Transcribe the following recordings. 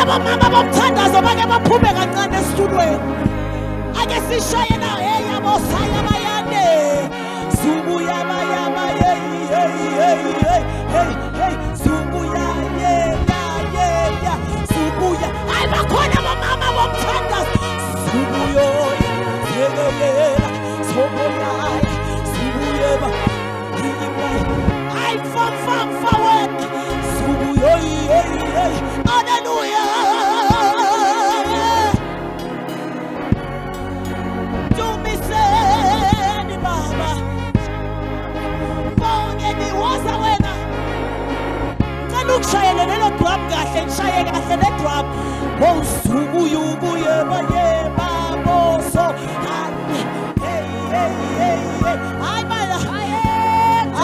abamama bomthandazo bake baphume kancane esitulweni. Ake sishaye na yabo saya bayande. Subuya bayama hey subuya yeah subuya. Ay bakhona abamama bomthandazo. Subuyo yeyela soboya subuyeba. I fam forward. Subuyo hallelujah. Do me say baba. Bonge ni woza wena. Kalukushayele lelo drop kahle ngishaye kahle le drop. Bo subuyo yeba boso. Hey. Ay bala.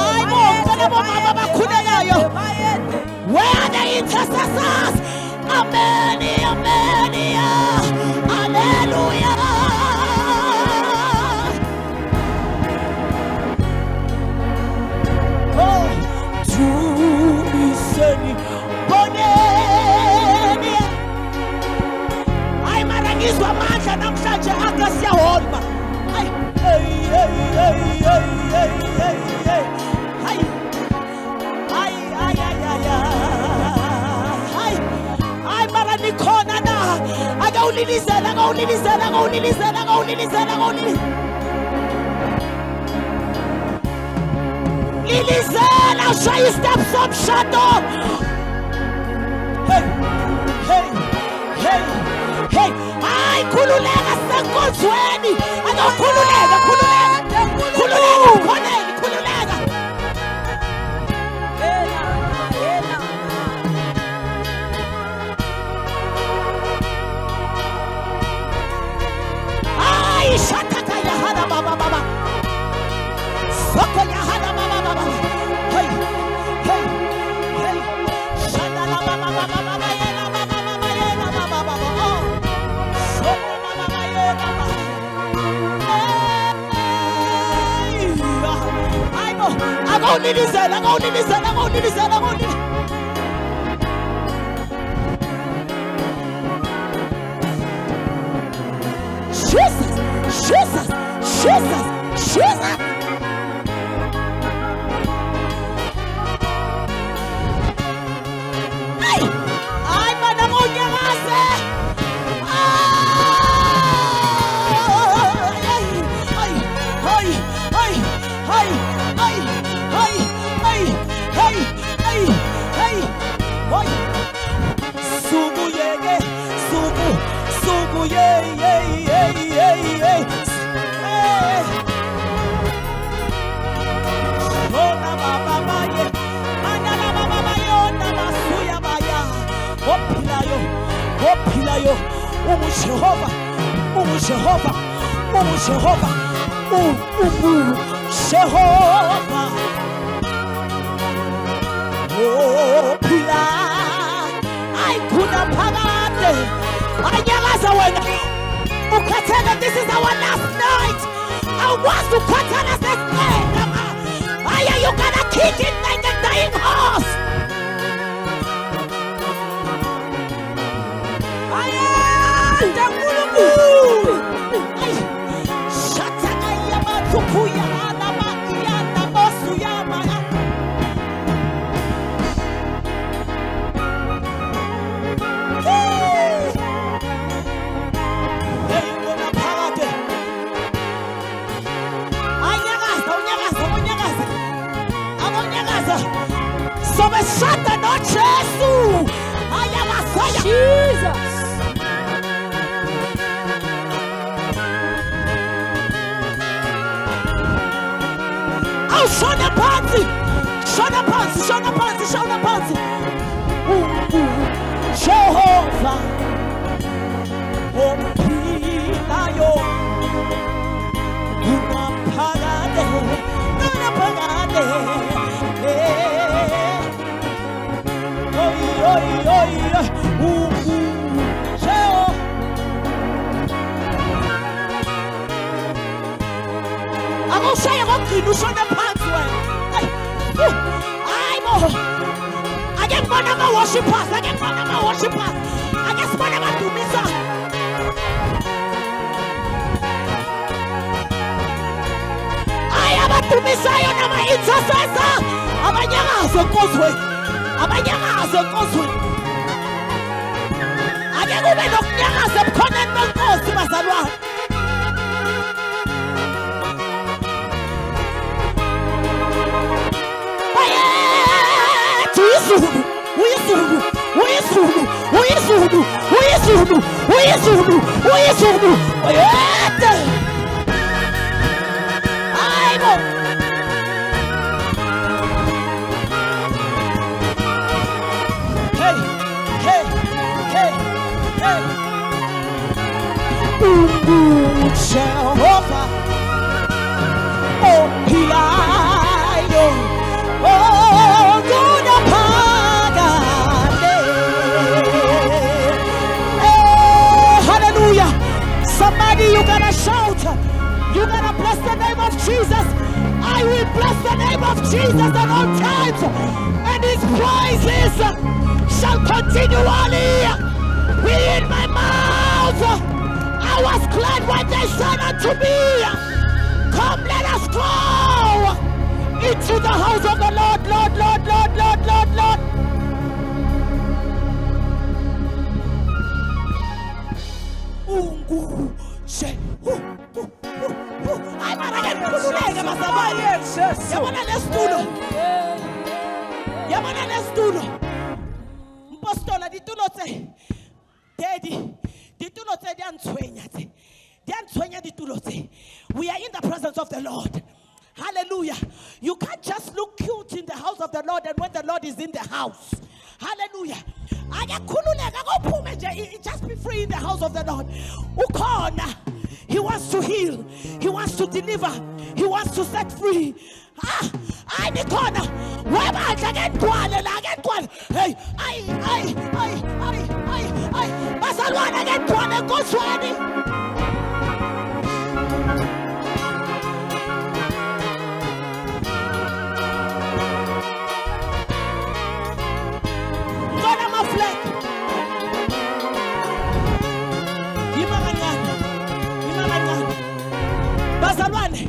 Ay bo kana bo mama bakhulekayo. Where are the intercessors? Amen. Hallelujah. Oh, to be seni boneni. Ay marangizwa amandla namhlanje akasiyaholma. Ay. Ay mara nikhona na akawulilizela lilizela ushaya step somshado. Hey ay khululeka senkonzweni akakhululeka khululeka. Shataka yahana baba soko yahana baba hey shanda la baba yela baba oh soko baba yela I go nilizela Jesus. Ay, manamunya ngase. Subu ophilayo Jehova ophila ayikhuna phakade anyakaza wena ukhathele. This is our last night. I want to ukhathele sesicela. Are you gonna kick it like a dying horse? Jesus. Oh, shona pansi. Jehovah. Ophilayo. Unaphakade. I'm going to say you show the pants well. I get one of my worshipers. ngibona badumisa. Abadumisayo nama-intercessor abanyakaze enkozweni, abanyakaze enkozweni. Ake kube nokunyakaza ebukhoneni benkosi bazalwane. Uyizulu, uyizulu, uyizulu, uyizulu, uyizulu, uyizulu, uyizulu, oyede. Hayibo. Hey, hey, hey, hey. Jehova, ophilayo, hallelujah. Somebody, you gotta shout. You gotta bless the name of Jesus. I will bless the name of Jesus at all times, and his praises shall continually be in my mouth. I was glad when they said unto me, come, let us go into the house of the Lord, Lord, Lord, Lord, Lord, Lord, Lord. Yabona nestulo mpostola ditulo tse daddy ditulo tse diantshwenya ditulo tse. We are in the presence of the Lord. Hallelujah. You can't just look cute in the house of the Lord and when the Lord is in the house. Hallelujah. Just be free in the house of the Lord. Ukona. He wants to heal. He wants to deliver. He wants to set free. I nikona. Weba again twale. Hey, I. Basalwana again twale koswani. Bazalwane,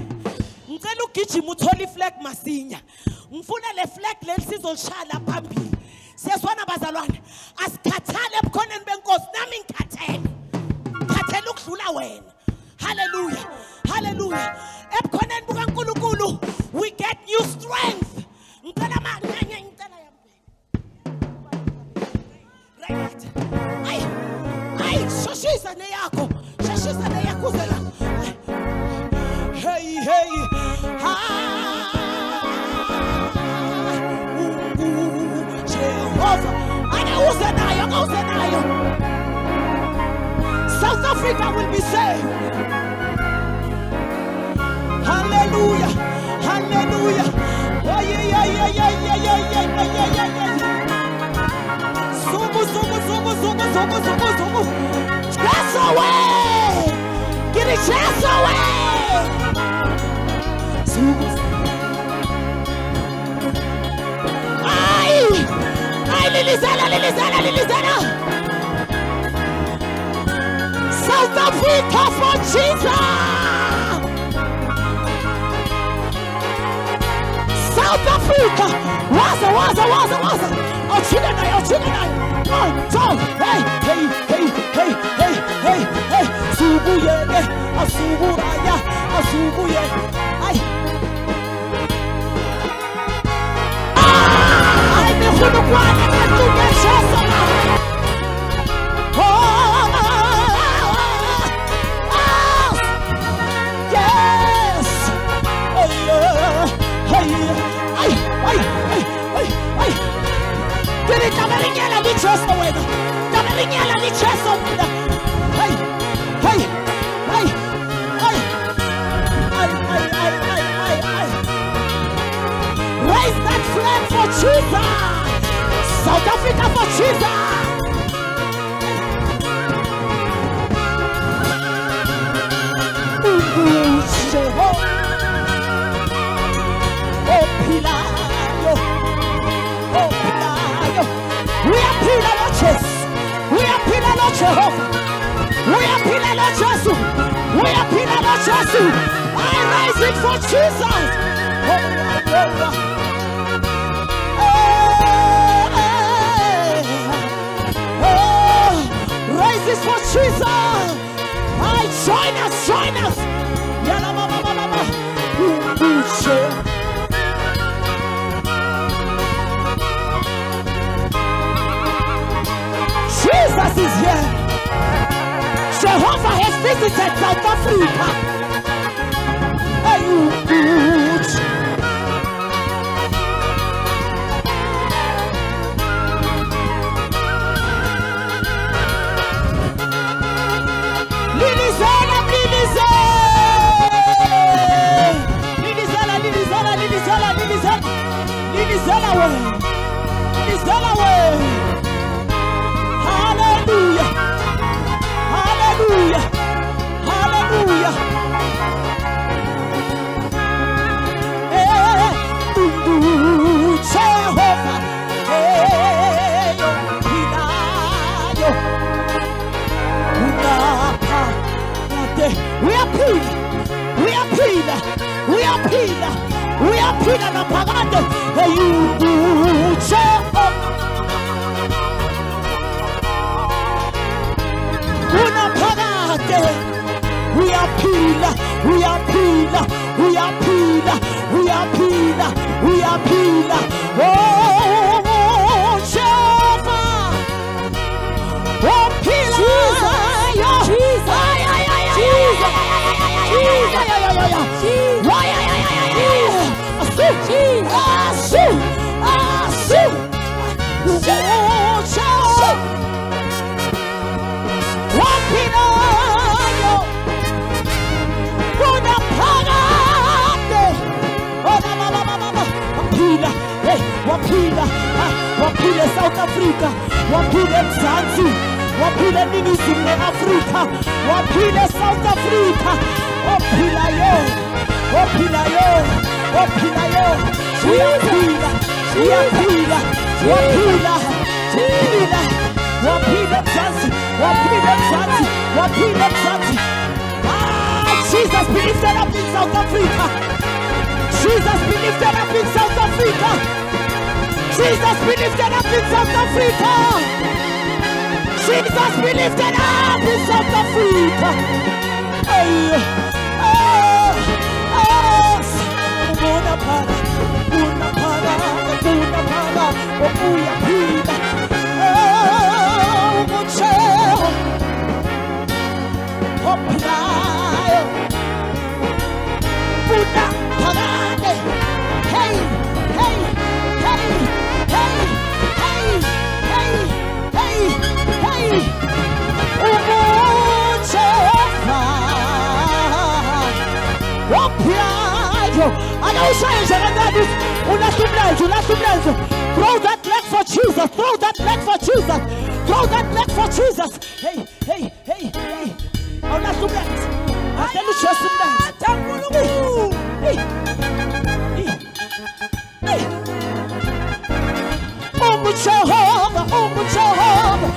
ngicela ugijima uthole iflag masinya. Ngifuna le flag lesizolshala phambili. Siyazwana bazalwane, asikhathale ebukhoneni benkosi nami ngikhathele. Ngikhathele ukudlula wena. Hallelujah. Hallelujah. Ebukhoneni bukaNkulunkulu we get new strength. Ngicela ngicela yami. Right. Ay, shoshisa neyakho. Shoshisa neyakho zela. Hey, Jehovah, Uzenayo. South Africa will be saved. Hallelujah, hallelujah. Oh, yeah. Zugu. Chase away. Get it, chase away. Ay, Lilizana. South Africa for Jesus. South Africa. Waza. Ochilena. Hey. Asubuyele. Ay. Yes. Tamarinyala ni chesa wena. Hey. Raise that flag for Jesus. South Africa for Jesus. We appeal our chest. Jehovah. We appeal Lord Jesus. We appeal Lord Jesus. I raise it for Jesus. Raise it for Jesus. Join us, join us. Jesus is here. Jehovah has visited South Africa. Hallelujah. Hallelujah. Hallelujah. Jehovah. We appeal. We appeal. We appeal. We appeal and apagate. Jehovah. We appeal, we appeal, we appeal, we appeal, we appeal. Oh, Jehovah, oh, Jesus, wapile South Africa, wapile Mzansi, wapile Ningizimu Afrika, wapile South Africa, wapila yo, wapila yo, wapila yo, wapila, wapila, wapila, wapila, wapile Mzansi, wapile Mzansi, wapile Mzansi. Jesus be lifted up in South Africa. Jesus be lifted up in South Africa. Jesus be lifted up in South Africa. Jesus be lifted up in South Africa. Una para, una para, una para, una pida. Museo, opinayo, una parade. Hey, hey, hey. Hey, hey, hey, hey, hey, throw that leg for Jesus, throw that leg for Jesus, throw that leg for Jesus. Hey, hey, hey, hey. Oh, that's too bad. I tell you, just hey, hey, hey. Jehovah, Jehovah,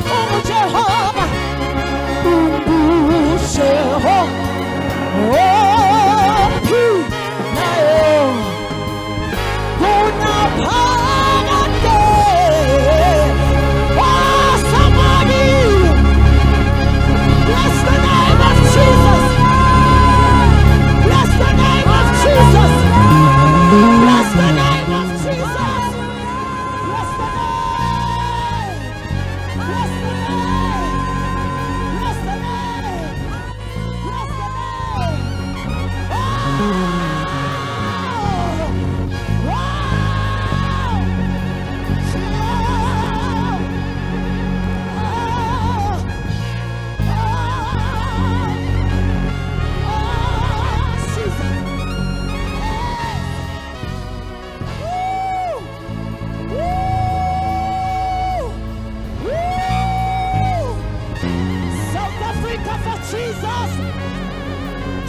Jehovah, Jehovah, somebody bless the name of Jesus. Bless the name of Jesus. Bless the name of Jesus.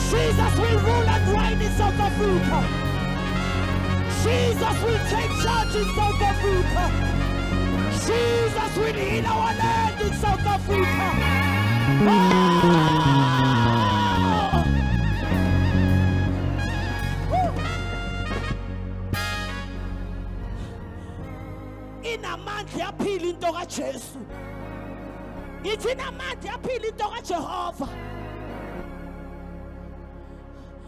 Jesus will rule and reign in South Africa. Jesus will take charge in South Africa. Jesus will heal our land in South Africa. Inamandla yaphila into kaJesu. Ngithi inamandla yaphila into kaJehova.